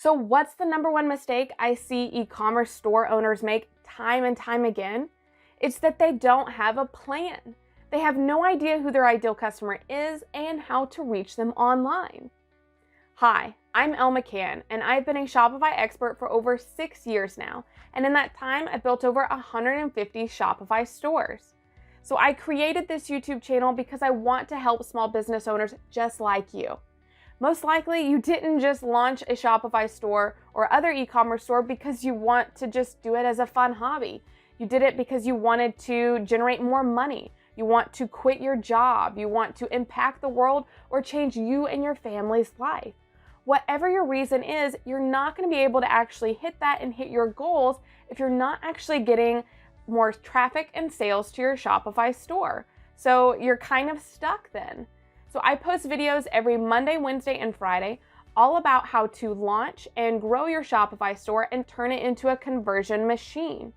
So what's the number one mistake I see e-commerce store owners make time and time again? It's that they don't have a plan. They have no idea who their ideal customer is and how to reach them online. Hi, I'm Elle McCann, and I've been a Shopify expert for over 6 years now. And in that time, I've built over 150 Shopify stores. So I created this YouTube channel because I want to help small business owners just like you. Most likely, you didn't just launch a Shopify store or other e-commerce store because you want to just do it as a fun hobby. You did it because you wanted to generate more money. You want to quit your job. You want to impact the world or change you and your family's life. Whatever your reason is, you're not going to be able to actually hit that and hit your goals if you're not actually getting more traffic and sales to your Shopify store. So you're kind of stuck then. So I post videos every Monday, Wednesday, and Friday all about how to launch and grow your Shopify store and turn it into a conversion machine.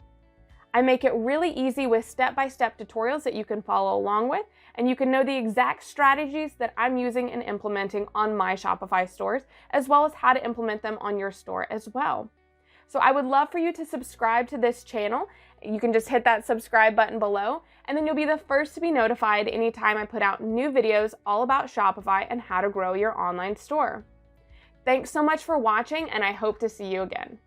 I make it really easy with step-by-step tutorials that you can follow along with, and you can know the exact strategies that I'm using and implementing on my Shopify stores, as well as how to implement them on your store as well. So I would love for you to subscribe to this channel. You can just hit that subscribe button below, and then you'll be the first to be notified anytime I put out new videos all about Shopify and how to grow your online store. Thanks so much for watching, and I hope to see you again.